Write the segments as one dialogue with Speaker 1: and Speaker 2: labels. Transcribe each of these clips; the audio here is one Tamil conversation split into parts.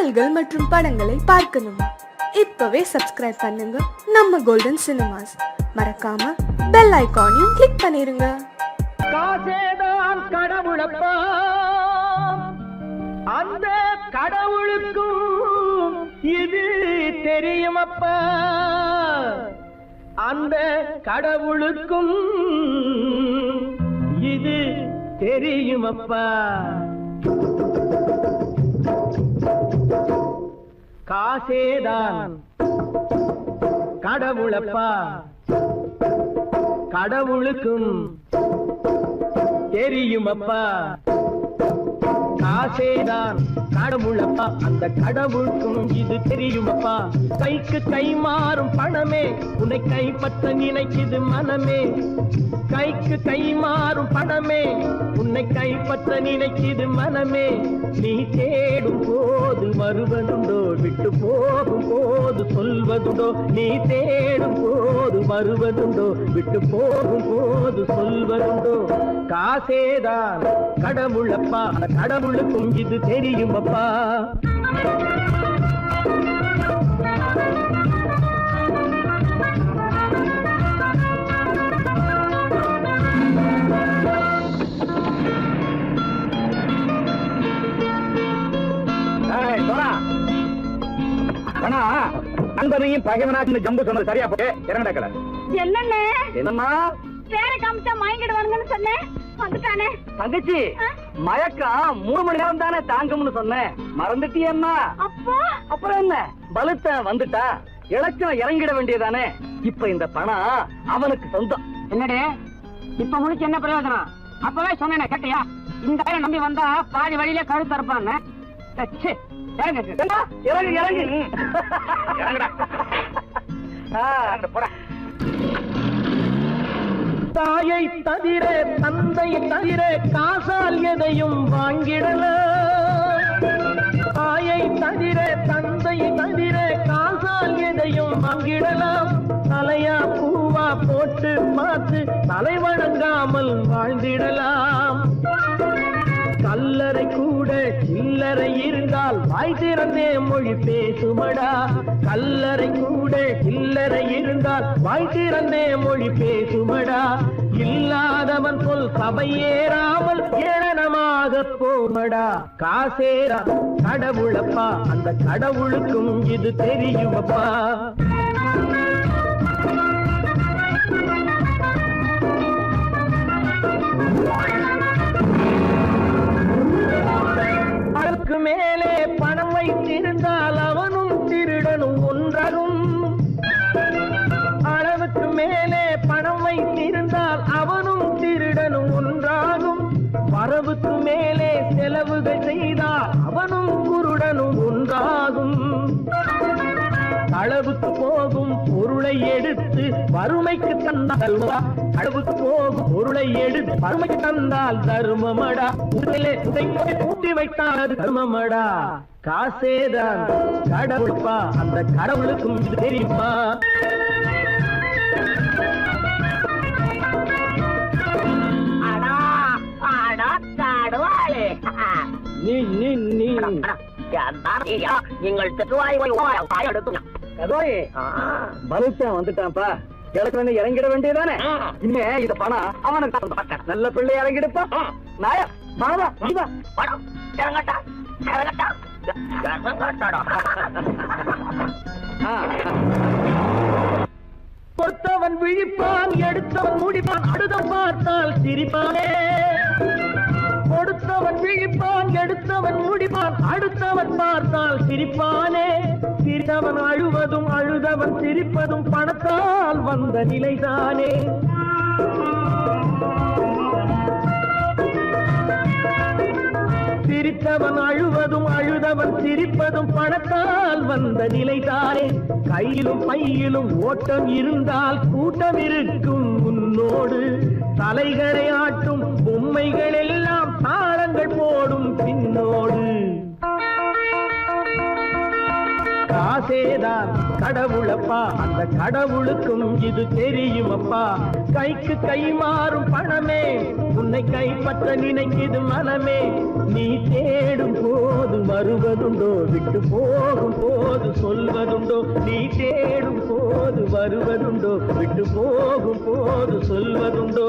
Speaker 1: பாடல்கள் மற்றும் படங்களை பார்க்கணுமா? இப்பவே சப்ஸ்கிரைப் பண்ணுங்க நம்ம கோல்டன் சினிமாஸ். மறக்காம பெல் ஐகானையும் கிளிக் பண்ணிருங்க.
Speaker 2: காசேதான் கடவுளப்பா, அந்த கடவுளுக்கும் இது தெரியுமப்பா, அந்த கடவுளுக்கும் இது தெரியுமப்பா. காசேதான் கடவுளப்பா, கடவுளுக்கும் தெரியுமப்பா. காசேதான் கடவுளப்பா, அந்த கடவுளுக்கும் இது தெரியுமப்பா. கைக்கு கை மாறும் பணமே உன்னை கைப்பற்ற நினைக்குது மனமே. கைக்கு கை மாறும் பணமே உன்னை கைப்பற்ற நினைக்குது மனமே. நீ தேடும் போது வருவதுண்டோ, விட்டு போகும் போது சொல்வதுண்டோ. நீ தேடும் போது வருவதுண்டோ, விட்டு போகும் போது சொல்வதுண்டோ. காசேதான் கடவுளப்பா, கடவுளுக்கும் இது தெரியுமப்பா. நண்பனையும் பகைவனாக்கு ஜம்பு சொன்னது சரியா போட்டு இறங்கடா கடை.
Speaker 3: என்னண்ணே
Speaker 2: என்னம்மா
Speaker 3: பேரை காமிச்சா மயங்கிடுவானுங்கன்னு சொன்னேன், வந்துட்டானே.
Speaker 2: தங்கச்சி, மயக்கம் 3 மணி நேரம் தானே தாங்கும்னு சொன்னேன், மறந்துட்டியம்மா?
Speaker 3: அப்போ
Speaker 2: அப்புறம் என்ன, பலுத்த வந்துட்டா இலக்கம் இறங்கிட வேண்டியதானே. இப்ப இந்த பணம் அவனுக்கு சொந்தம்.
Speaker 4: என்னடே இப்ப முடிச்சு என்ன பிரயோஜனம்? அப்பவே சொன்னேன் கேட்டியா? இந்த ஆயிரம் நம்பி வந்தா பாதி வழியிலே கழுத்து இருப்பான்னு.
Speaker 2: இறங்கு இறங்கு தாயை தவிர தந்தையை தவிர காசால் எதையும் வாங்கிடலாம். தாயை தவிர தந்தையை தவிர காசால் எதையும் வாங்கிடலாம். தலையா பூவா போட்டு பார்த்து தலை வணங்காமல் வாழ்ந்திடலாம். கல்லறை கூட சில்லறை இருந்தால் வாய் திறந்தே மொழி பேசுமடா. கல்லறை கூட சில்லறை இருந்தால் வாய் திறந்தே மொழி பேசுமடா. இல்லாதவன் சொல் சபையேறாமல் ஏளனமாக போமடா. காசேரா கடவுளப்பா, அந்த கடவுளுக்கும் இது தெரியுமப்பா. அதற்கு மேலே பணம் வைத்திருந்தால் அவனும் திருடனும் ஒன்றாகும். அளவுக்கு மேலே பணம் வைத்திருந்தால் அவனும் திருடனும் ஒன்றாகும். வரவுக்கு மேலே செலவுகள் செய்தால் அவனும் குருடனும் ஒன்றாகும். அளவுக்கு போகும் பொருளை எடுத்து வறுமைக்கு தந்தால், அளவுக்கு போகும் பொருளை எடுத்து வறுமைக்கு தந்தால் தர்மமடா. கூட்டி வைத்தால் அது தர்மமடா. காசேதான் கடவுள்பா, அந்த கடவுளுக்கும் இது தெரியுமா?
Speaker 4: நீங்கள்
Speaker 2: வந்துட்டான்ப்பா, கிழக்கு இறங்கிட வேண்டியதானே. இனிமே இந்த பணம் அவனுக்கு நல்ல பிள்ளை இறங்கிடுப்பா. நாயா பொறுத்தவன் விழிப்பான், எடுத்தவன் முடிப்பான், அடுத்தவன் பார்த்தால் சிரிப்பானே. கொடுத்தவன் விழிப்பான், எடுத்தவன் முடிப்பான், அடுத்தவன் பார்த்தால் சிரிப்பானே. சிரித்தவன் அழுவதும் அழுதவன் சிரிப்பதும் பணத்தால் வந்த நிலைதானே. சிரித்தவன் அழுவதும் அழுதவன் சிரிப்பதும் பணத்தால் வந்த நிலைதானே. கையிலும் பையிலும் ஓட்டம் இருந்தால் கூட்டம் இருக்கும் உன்னோடு. தலைகளை ஆட்டும் பொம்மைகள் எல்லாம் தாளங்கள் போடும் பின்னோடு. காசேதான் கடவுளப்பா, அந்த கடவுளுக்கும் இது தெரியுமப்பா.
Speaker 5: கைக்கு கை மாறும் பணமே உன்னை கைப்பற்ற நினைக்குது மனமே. நீ தேடும் போது வருவதுண்டோ, விட்டு போகும் போது சொல்வதுண்டோ. நீ தேடும் போது வருவதுண்டோ, விட்டு போகும் போது சொல்வதுண்டோ.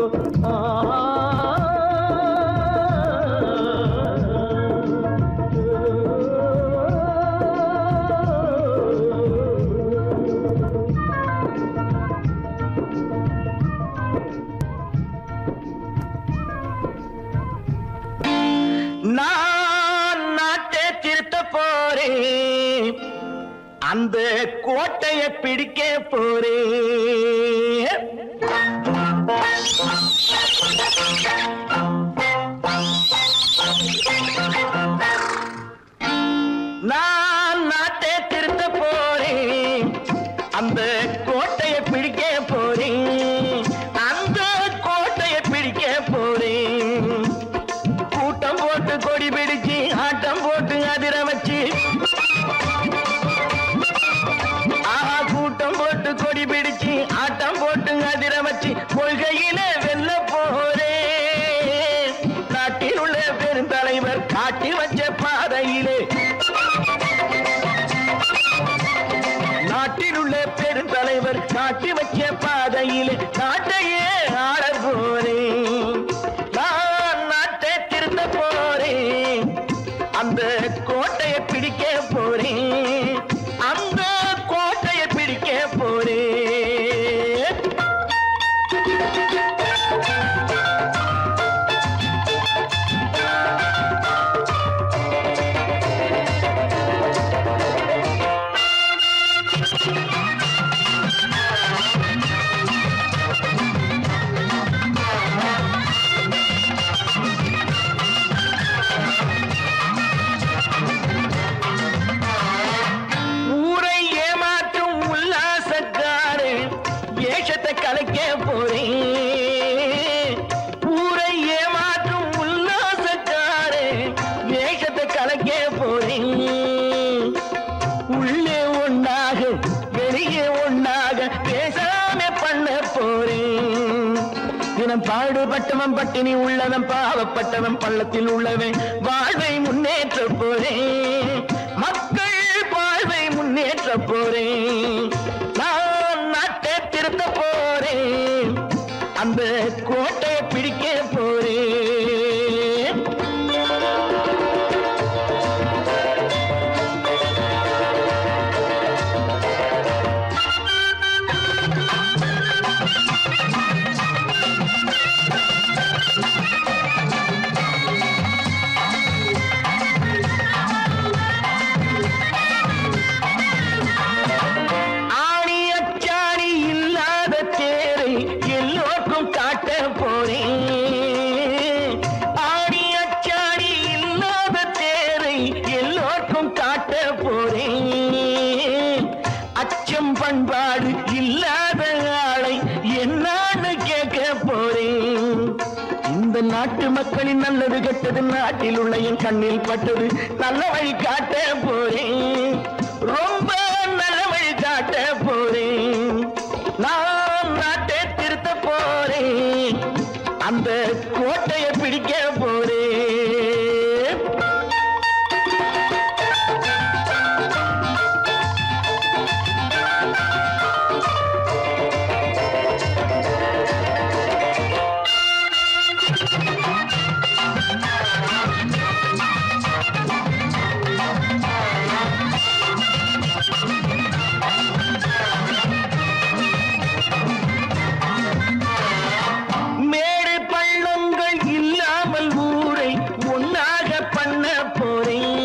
Speaker 6: நான் நாட்டை திருத்த போறேன், அந்த கோட்டையை பிடிக்க போறேன். நான் நாட்டை திருத்த போறேன், அந்த கோட்டையை பிடிக்க போறேன். அந்த கோட்டையை பிடிக்க போறேன். கூட்டம் போட்டு கொடி பிடிச்சு ஆட்டம் போட்டு அதிர வச்சு, ஆஹா கூட்டம் போட்டு கொடி பிடிச்சு ஆட்டம் போட்டு அதிர வச்சு கொள்கையில வெல்ல போறேன். நாட்டில் உள்ள பெருந்தலைவர் காட்டி வச்ச பாதையிலே, நாட்டில் உள்ள பெருந்தலைவர் காட்டி வச்ச பாதையிலே நாட்டையே ஆள போறேன். நான் நாட்டை திருத்த போறேன், அந்த கோட்டையை பிடிக்க போறேன். அந்த கோட்டையை பிடிக்க போறேன். ஊரை ஏமாற்றும் உல்லாசக்காரே ஏஷத்தை கலைக்க போறேன். ஊரை ஏமாற்றும் உல்லாசக்காரே ஏஷத்தை கலைக்க போறேன். உள்ளே ஒண்ணாக வெளியே ஒண்ணாக பேசாம பண்ண போறேன். தினம் பாடுபட்டவன் பட்டினி உள்ளவன் பாவப்பட்டவன் பள்ளத்தில் உள்ளவன் வாழ்வை முன்னேற்ற போறேன். மக்கள் வாழ்வை முன்னேற்ற போறேன். நான் நாட்டை திருத்த போறேன், அந்த கோட்டையை பிடிக்க போறேன். ஆணி அச்சாணி இல்லாத தேரை எல்லோருக்கும் காட்ட போறேன். ஆணி அச்சாணி இல்லாத தேரை எல்லோருக்கும் காட்ட போறேன். அச்சம் பண்பாடு இல்லாத ஆளை என்னான்னு கேட்க போறேன். இந்த நாட்டு மக்களின் நல்லது கெட்டது நாட்டில் உள்ள என் கண்ணில் பட்டது. நல்ல வழி காட்ட போறேன், ரொம்ப நல்ல வழி காட்ட போறேன். நான் நாட்டை திருத்த போறேன், அந்த கோட்டையை பிடிக்க போறேன். மேடு பள்ளங்கள் இல்லாமல் ஊரை ஒன்னாக பண்ண போறேன்.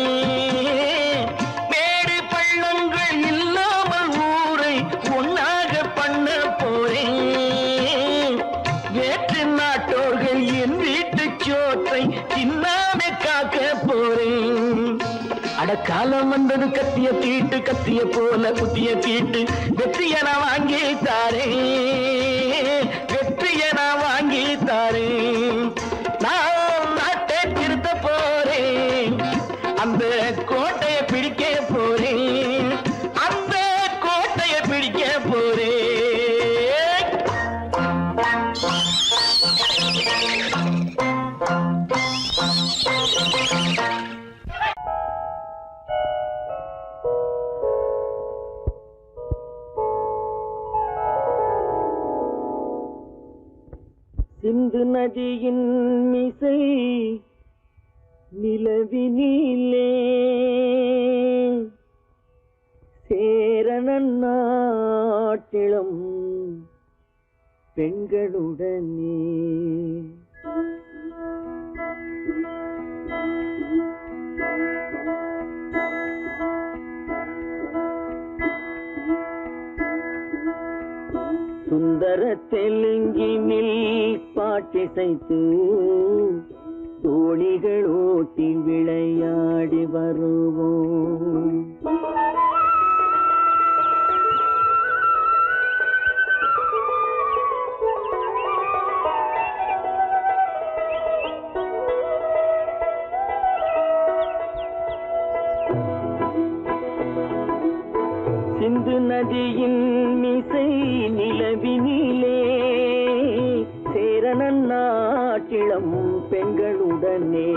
Speaker 6: மேடு பள்ளங்கள் இல்லாமல் ஊரை ஒன்னாக பண்ண போறேன். வேற்று நாட்டோர்கள் என் வீட்டு சோற்றை தின்னாம காக்க போறேன். அடக்காலம் வந்தது கத்திய தீட்டு, கத்திய போல குத்திய தீட்டு. வெற்றிய நான் வாங்கி தாரேன், வெற்றிய நான் வாங்கி தாரேன். நான் நாட்டை திருத்த போறேன், அந்த கோட்டையை பிடிக்க போறேன். அந்த கோட்டையை பிடிக்க போறேன்.
Speaker 5: சிந்து நதியின் மிசை நிலவினிலே சேரணன் நாட்டிளம் பெண்களுடனே சுந்தர தெலுங்கினில் பாட்டிசைத்து தோணிகள் ஓட்டி விளையாடி வருவோம். சிந்து நதியின் மிசை நிலவினிலே சேரணன் நாட்டிளம் பெண்களுடனே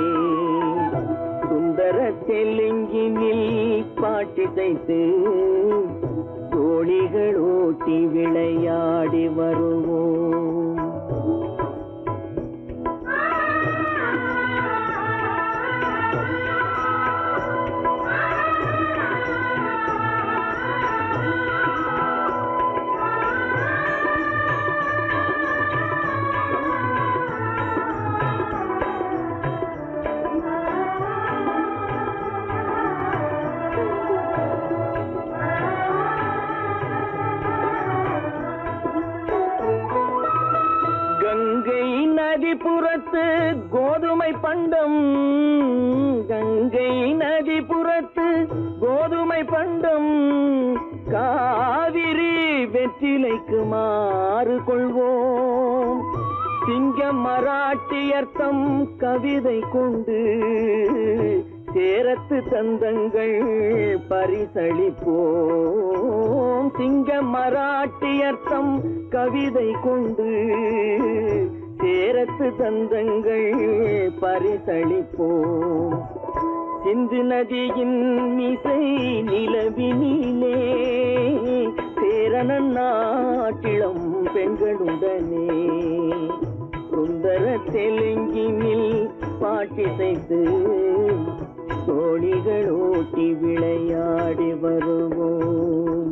Speaker 5: சுந்தர தெலுங்கினில் பாட்டிசைத்து தோணிகள் ஓட்டி விளையாடி வருவோம். கங்கை நதிபுறத்து கோதுமை பண்டம், கங்கை நதிபுறத்து கோதுமை பண்டம், காவிரி வெற்றிலைக்கு மாறு கொள்வோம். சிங்கம் மராட்டியர்த்தம் கவிதை கொண்டு சேரத்து தந்தங்கள் பரிசளிப்போம். சிங்கம் மராட்டியர்த்தம் கவிதை கொண்டு சேரத்து தந்தங்கள் பரிசளிப்போம். சிந்து நதியின் மிசை நிலவினிலே சேரணன் நாட்டிளம் பெண்களுடனே சுந்தர தெலுங்கினில் பாட்டிசைத்து தோணிகள் ஓட்டி விளையாடி வருவோம்.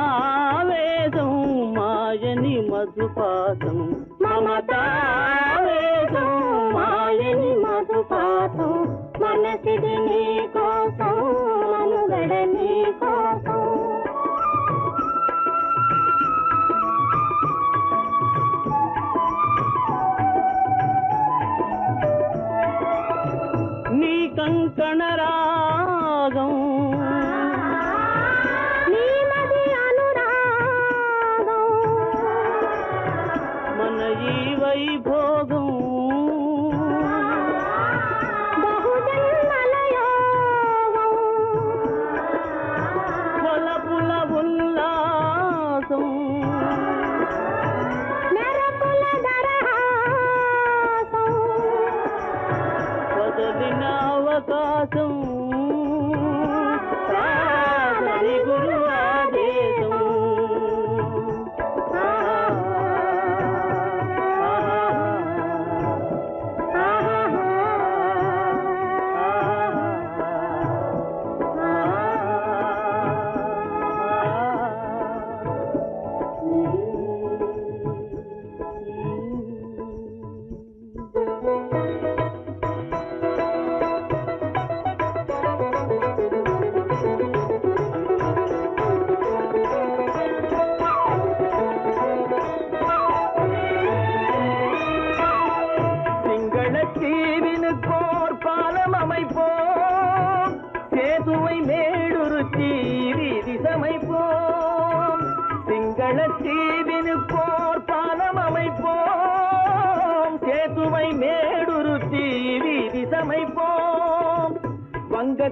Speaker 5: మమతావేదం మాయని మధుపాతం, మమతావేదం మాయని మధుపాతం, మనసిది నీ కోసం మనుగడ నీ కోసం. నీ కంకణ రాగం వైభోగం బహుజన్మలయోగం వలపుల ఉల్లాసం మెరపుల దరహాసం వదలిన అవకాశం సాగరి గురు ఆదేశం.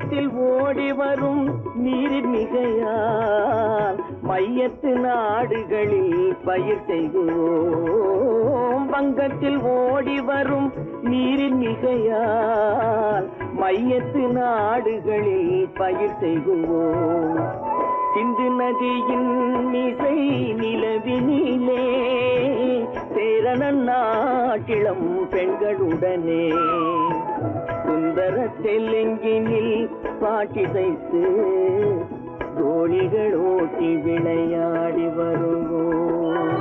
Speaker 5: வங்கத்தில் ஓடி வரும் நீரின் மிகையால் மையத்து நாடுகளில் பயிர் செய்கிறோம். வங்கத்தில் ஓடி வரும் நீரின் மிகையால் மையத்து நாடுகளில் பயிர் செய்கிறோம். சிந்து நதியின் மிசை நிலவினிலே சேரணன் நாட்டிளம் பெண்களுடனே சுந்தர தெலுங்கினில் பாட்டிசைத்து தோணிகள் ஓட்டி விளையாடி வருவோம்.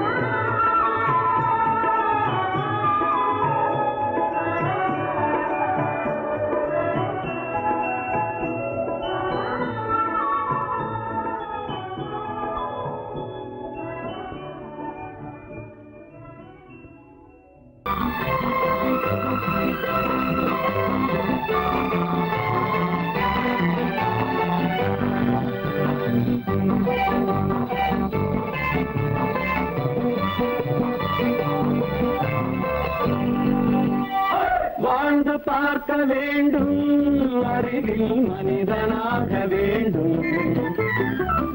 Speaker 5: வாழ்ந்து பார்க்க வேண்டும், அறிவில் மனிதனாக வேண்டும்.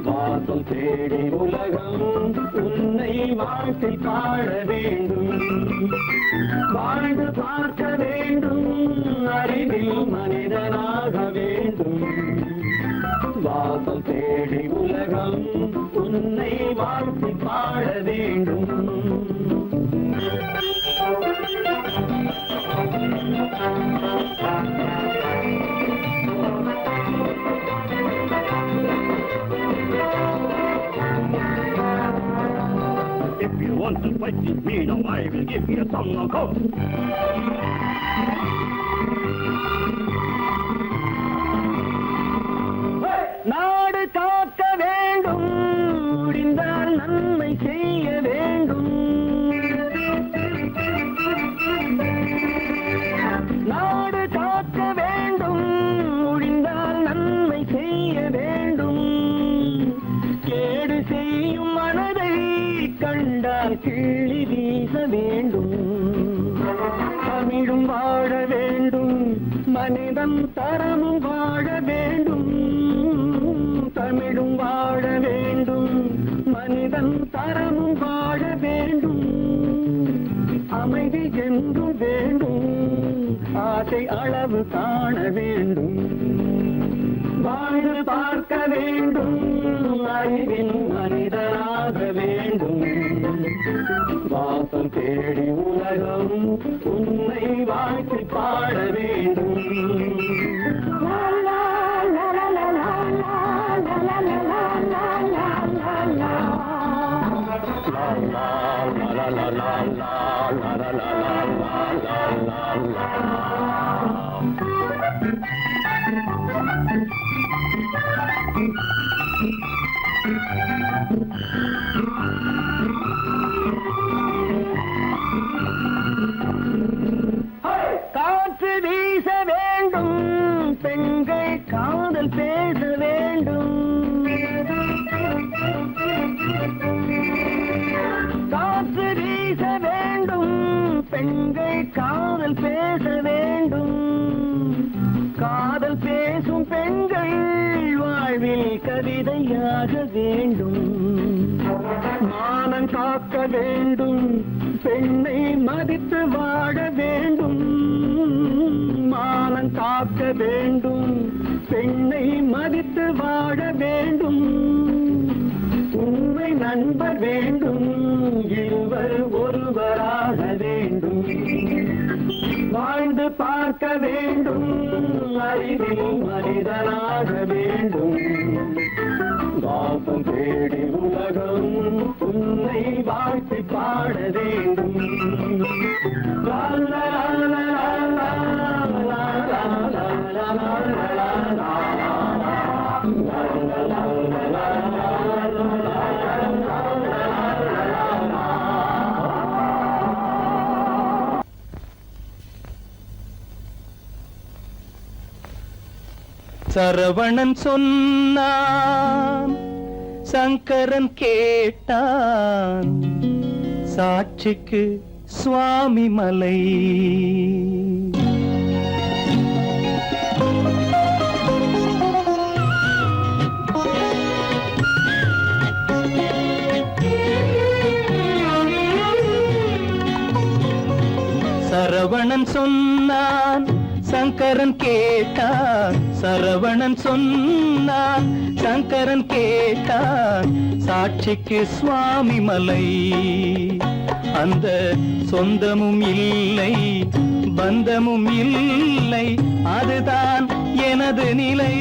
Speaker 5: வாசல் தேடி உலகம் உன்னை வாழ்த்தி பாட வேண்டும். வாழ்ந்து பார்க்க வேண்டும், அறிவில் மனிதனாக வேண்டும். வாசல் தேடி உலகம் உன்னை வாழ்த்தி பாட வேண்டும்.
Speaker 6: If you want to fight with me, now I will give you a song of hope.
Speaker 5: நாடு காக்க வேண்டும், முடிந்தால் நன்மை செய்ய வேண்டும். நாடு காக்க வேண்டும், முடிந்தால் நன்மை செய்ய வேண்டும். கேடு செய்யும் மனதை கண்டால் கிள்ளி வீச வேண்டும். தமிழும் வாழ வேண்டும், மனிதன் தரமும் வாழ வேண்டும். தமிழும் வாழ வேண்டும், மனிதன் தரமும் வாழ வேண்டும். அமைதி என்றும் வேண்டும், ஆசை அளவு காண வேண்டும். வாழ்ந்து பார்க்க வேண்டும், அறிவின் மனிதனாக வேண்டும். வாசம் தேடி உலகம் உன்னை வாழ்த்தி பாட வேண்டும். காற்று வீச வேண்டும், பெண்கள் காதல் பேச வேண்டும். காற்று வீச வேண்டும், பெண்கள் காதல் பேச வேண்டும். காதல் பேசும் பெண்கள் வாழ்வில் கவிதையாக வேண்டும். மானம் காக்க வேண்டும், பெண்ணை மதித்து வாழ வேண்டும். மானம் காக்க வேண்டும், பெண்ணை மதித்து வாழ வேண்டும். உண்மை நண்பர் வேண்டும், இருவர் ஒருவராக வேண்டும். வாழ்ந்து பார்க்க வேண்டும், அறிவில் மனிதனாக வேண்டும். வாசம் தேடி உலகம் உன்னை வாழ்த்தி பாட வேண்டும். லா லா லா லா லா லா லா லா லா லா.
Speaker 7: சரவணன் சொன்னான், சங்கரன் கேட்டான், சாட்சிக்கு சுவாமி மலை. சரவணன் சொன்னான் சங்கரன் கேட்டான், சரவணன் சொன்னான் சங்கரன் கேட்டான், சாட்சிக்கு சுவாமி மலை. அந்த சொந்தமும் இல்லை பந்தமும் இல்லை, அதுதான் எனது நிலை.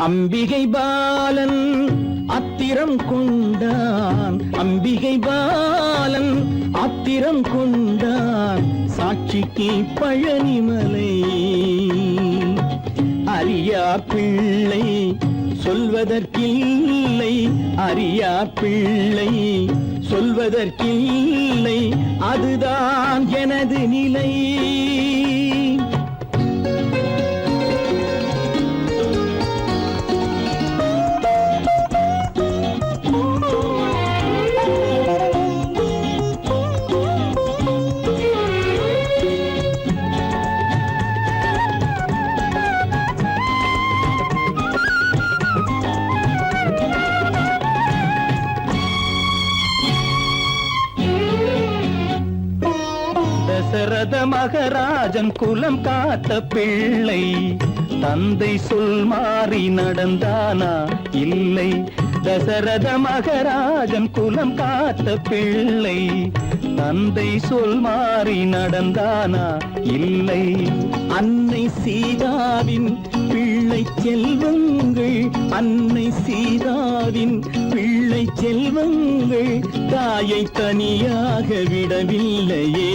Speaker 5: அம்பிகை பாலன் அத்திரம் கொண்டான், அம்பிகை பாலன் ஆத்திரம் கொண்டான், சாட்சிக்கு பழனிமலை. அறியா பிள்ளை சொல்வதற்கில்லை, அறியா பிள்ளை சொல்வதற்கில்லை, அதுதான் எனது நிலை.
Speaker 7: தசரத மகராஜன் குலம் காத்த பிள்ளை, தந்தை சொல் மாறி நடந்தானா இல்லை. தசரத மகராஜன் குலம் காத்த பிள்ளை, தந்தை சொல் மாறி நடந்தானா இல்லை.
Speaker 5: அன்னை சீதாவின் பிள்ளை செல்வங்கள், அன்னை சீதாவின் பிள்ளை செல்வங்கள் தாயை தனியாக விடவில்லையே,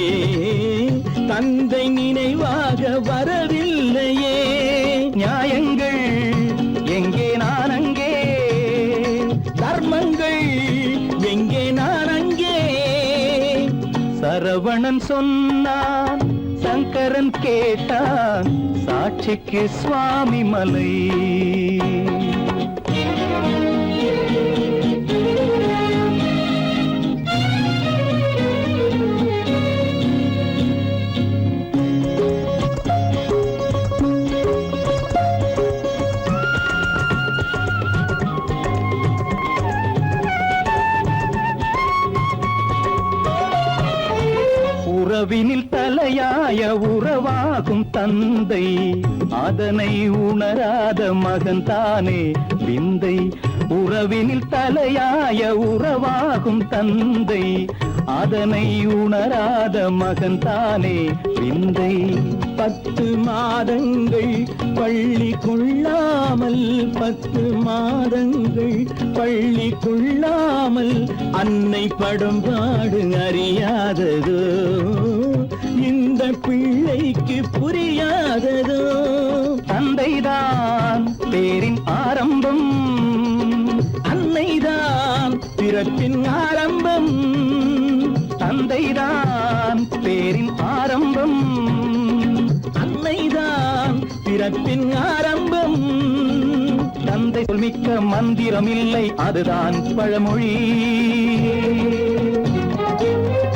Speaker 5: தந்தை நினைவாக வரவில்லையே.
Speaker 7: நியாயங்கள் எங்கே நான் அங்கே,
Speaker 5: தர்மங்கள் எங்கே நான் அங்கே.
Speaker 7: சரவணன் சொன்னான் சங்கரன் கேட்டான், சாட்சிக்கு சுவாமி மலை. உறவினில் தலையாய உறவாகும் தந்தை, அதனை உணராத மகன் தானே விந்தை. உறவினில் தலையாய உறவாகும் தந்தை, அதனை உணராத மகன் தானே விந்தை.
Speaker 5: 10 மாதங்கள் பள்ளி கொள்ளாமல், 10 மாதங்கள் பள்ளி கொள்ளாமல் அன்னை படும் பாடு அறியாததோ, இந்த பிள்ளைக்கு புரியாததோ.
Speaker 7: தந்தைதான் பேரின் ஆரம்பம்,
Speaker 5: அன்னைதான் பிறப்பின் ஆரம்பம்.
Speaker 7: தந்தைதான் பேரின் ஆரம்பம்,
Speaker 5: அன்னைதான் பிறப்பின் ஆரம்பம்.
Speaker 7: தந்தை சொல்மிக்க மந்திரம் இல்லை, அதுதான் பழமொழி.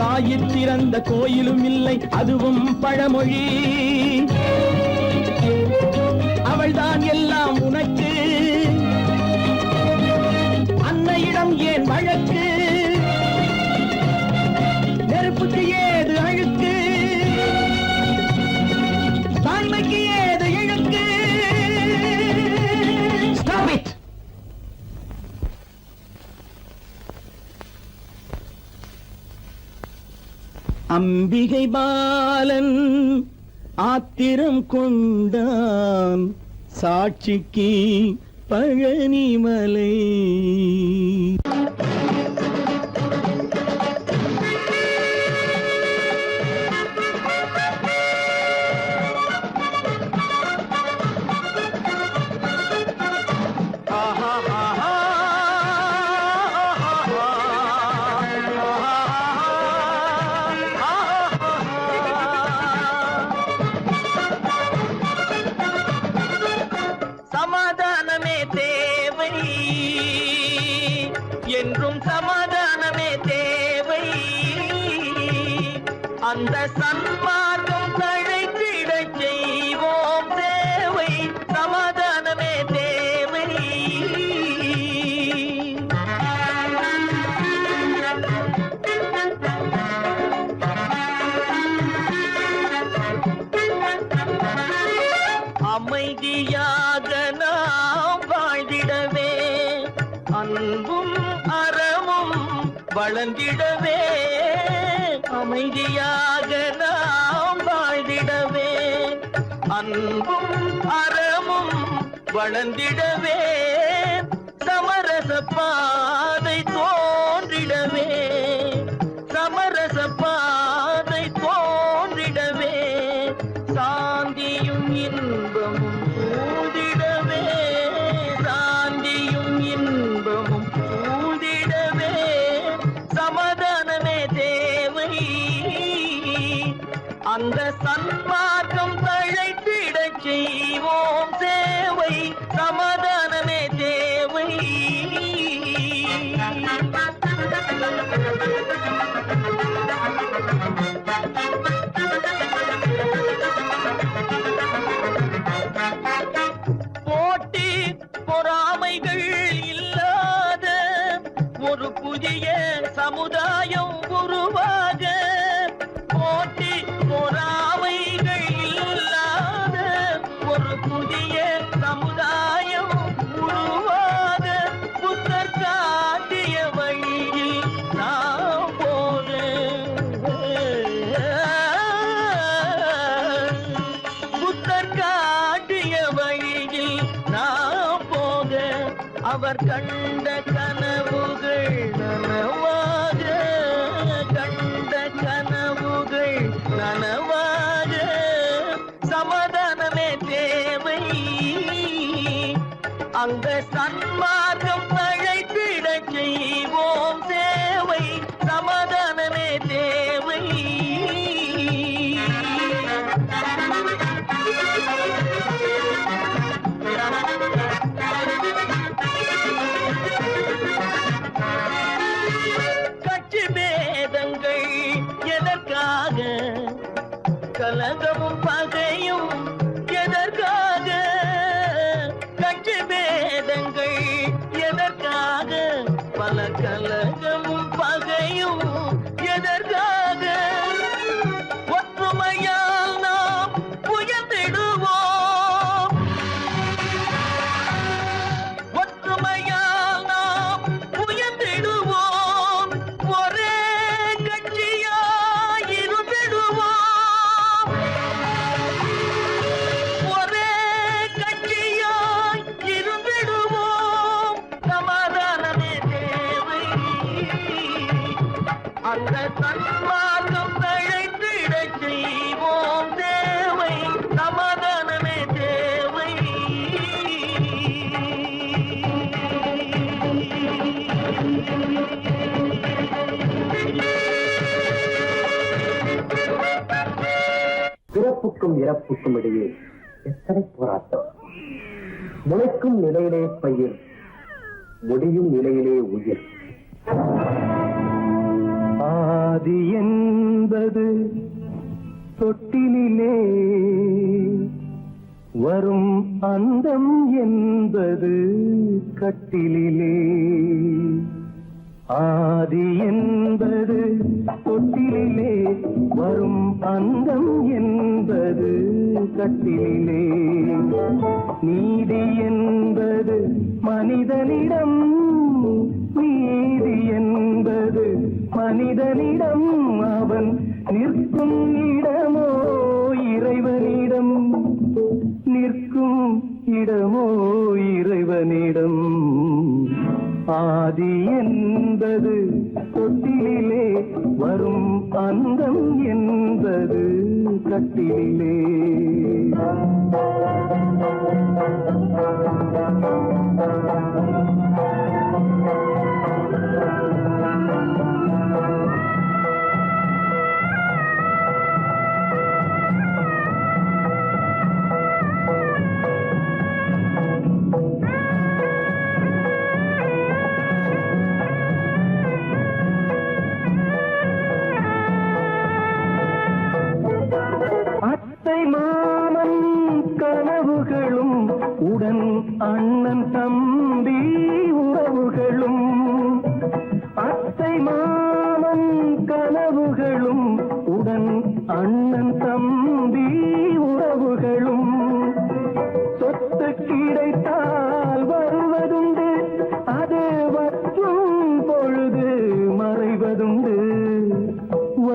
Speaker 5: தாயிற் திறந்த கோயிலும் இல்லை, அதுவும் பழமொழி. அவள்தான் எல்லாம் உனக்கு, அன்னையிடம் ஏன் வழக்கு? நெருப்புக்கு ஏது அழுக்கு, தாய்மைக்கு ஏது இழுக்கு? Stop it! அம்பிகை பாலன் ஆத்திரம் கொண்டான், சாட்சிக்கு பழனிமலை.
Speaker 6: சமாதானமே தேவை, என்றும் சமாதானமே தேவை. அந்த சன்மார்க்கம் தழைத்திடச் செய்வோம் சேவை, சமாதானமே தேவை. அமைதியாக நாம் வாழ்ந்திடவே அன்பும் அறமும் வளர்ந்திடவே அமைதியாக நாம் வாழ்ந்திடவே அன்பும் அறமும் வளர்ந்திடவே சமரச பாதை தோன்றிடவே சமரச பாதை தோன்றிடவே சாந்தியும் இன்பமும் சூழ்ந்திடவே சாந்தியும் இன்பமும் சூழ்ந்திடவே சமாதானமே தேவை அந்த சன்மார்க்கம் தழைத்திடச் செய்வோம் சேவை சமாதானமே தேவை போட்டி பொறாமைகள் இல்லாத ஒரு புதிய சமுதாயம் உருவாக போட்டி பொறாமைகள் இல்லாத ஒரு புதிய சமுதாயம் உருவாக புத்தர் காட்டிய வழியில் நாம் போக புத்தர் காட்டிய வழியில் நாம் போக அவர் கண்ட கனவுகள் நனவாக கண்ட கனவுகள் நனவாக சமாதானமே தேவை அந்த சன்மார்க்கம் தழைத்திடச் செய்வோம் சேவை சமாதானமே தேவை கட்சி பேதங்கள் எதற்காக கலகமும் பகையும் எதற்காக கட்சி பேதங்கள் எதற்காக பல கலகமும் பகையும் எதற்காக ஒற்றுமையால் நாம் உயர்ந்திடுவோம் ஒற்றுமையால் நாம் உயர்ந்திடுவோம் ஒரே கட்சியாய் இருந்திடுவோம் ஒரே கட்சியாய் இருந்திடுவோம் சமாதானமே தேவை அந்த சன்மார்க்கம் தழைத்திடச் செய்வோம் தேவை சமாதானமே தேவை
Speaker 2: பிறப்புக்கும் இறப்புக்கும் இடையே எத்தனை போராட்டம் முளைக்கும் நிலையிலே பயிர் முடியும் நிலையிலே உயிர்
Speaker 5: ஆதி என்பது தொட்டிலே வரும் அந்தம் என்பது கட்டிலே ஆதி என்பது தொட்டிலே வரும் அந்தம் என்பது கட்டிலே நீதி என்பது மனிதனிடம் நீதி என்பது மனிதனிடம் அவன் நிற்கும் இடமோ இறைவனிடம் நிற்கும் இடமோ இறைவனிடம் ஆதி என்பது தொட்டிலே வரும் அந்தம் என்பது கட்டிலே அத்தை மாமன் கனவுகளும் உடன் அண்ணன் தம்பி உறவுகளும் அத்தை மாமன் கனவுகளும் உடன் அண்ணன் தம்பி உறவுகளும்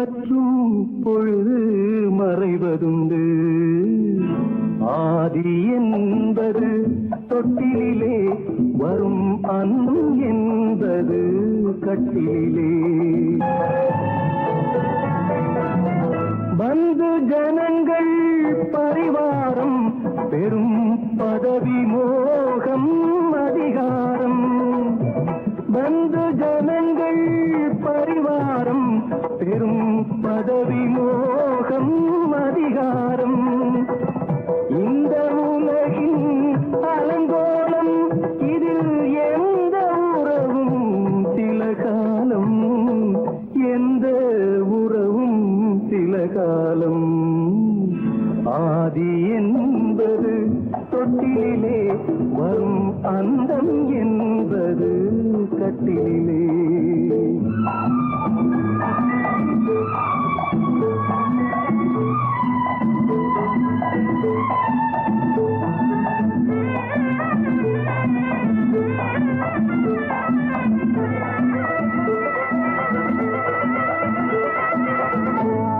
Speaker 5: பற்றும் பொழுது மறைவதுண்டு. ஆதி என்பது தொட்டிலே வரும் அன்பும் என்பது கட்டிலே. பந்து ஜனங்கள் பரிவாரம் பெரும் பதவி மோகம் அதிகாரம். பந்து ஜனங்கள் பரிவாரம் பெரும் பதவி மோகம் அதிகாரம். இந்த உலகின் அலங்கோலம் இதில் எந்த உறவும் சில காலம், எந்த உறவும் சில காலம். ஆதி என்பது தொட்டிலே வரும் அந்தம் என்பது கட்டிலே.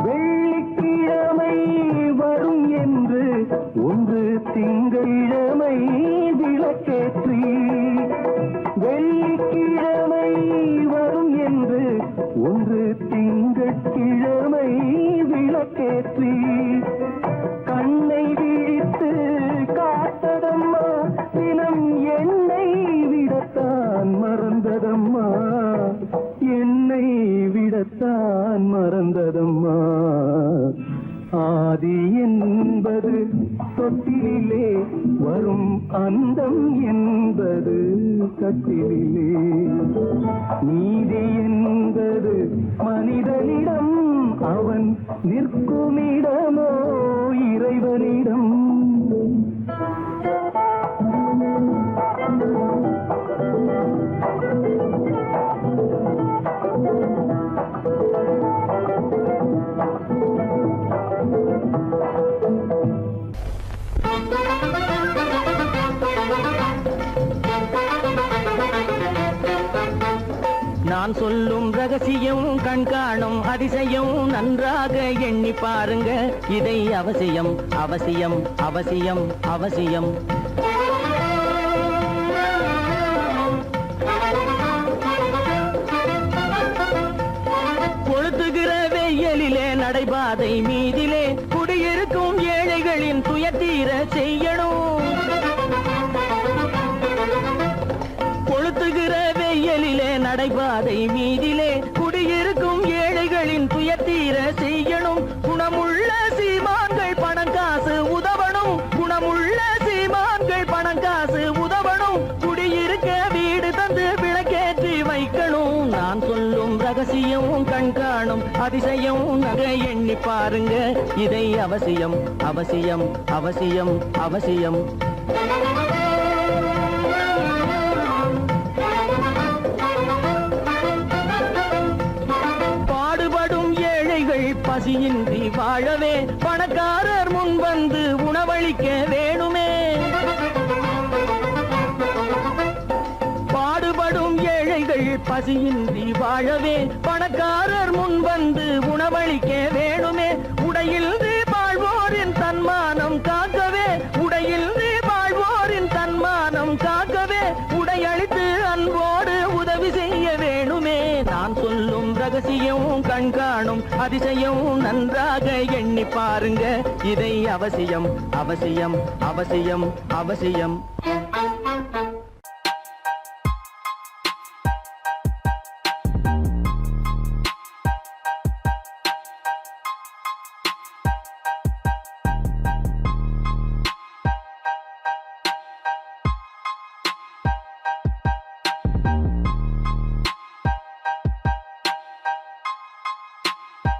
Speaker 5: வெள்ளிக்கிழமை வரும் என்று ஒன்று திங்களிழமை விளக்கேற்றி. வெள்ளிக்கிழமை வரும் என்று ஒன்று திங்கட்கிழமை விளக்கேற்றி. கண்ணை விழித்து காத்ததம்மா தினம் என்னை விடத்தான் மறந்ததம்மா, என்னை விடத்தான் மறந்ததம்மா. ஆதி என்பது தொட்டிலே வரும் அந்தம் என்பது கட்டிலே. நீதி என்பது மனிதனிடம் அவன் நிற்குமிடமோ இறைவனிடம்.
Speaker 7: நான் சொல்லும் ரகசியம் கண்காணும் அதிசயம் நன்றாக எண்ணி பாருங்க. இதை அவசியம் அவசியம் அவசியம் அவசியம். கொளுத்துகிற வெயிலிலே நடைபாதை மீதிலே குடியிருக்கும் ஏழைகளின் துயத்தீர செய்யணும். கொளுத்துகிற வெயிலிலே நடைபாதை மீதிலே குடியிருக்கும் ஏழைகளின் துயத்தீர செய்யணும். குணமுள்ள சீமான்கள் பணம் காசு உதவணும். குணமுள்ள சீமான்கள் பணம் காசு உதவணும். குடியிருக்க வீடு தந்து விளக்கேற்றி வைக்கணும். நான் சொல்லும் ரகசியம் கண்காணும் அதிசயம் நகை எண்ணி பாருங்க. இதை அவசியம் அவசியம் அவசியம் அவசியம். பசியின்றி வாழவே பணக்காரர் முன் வந்து உணவளிக்க வேணுமே. பாடுபடும் ஏழைகள் பசியின்றி வாழவே பணக்காரர் முன் வந்து உணவளிக்க வேணுமே. உடையில் வாழ்வோரின் தன்மானம் காக்கவே, உடையில் வாழ்வோரின் தன்மானம் காக்கவே உடையளித்து அன்போடு உதவி செய்ய வேணுமே. நான் சொல்லும் ரகசியம் கண்காணும் அதிசயம் நன்றாக எண்ணி பாருங்க. இதை அவசியம் அவசியம் அவசியம் அவசியம்.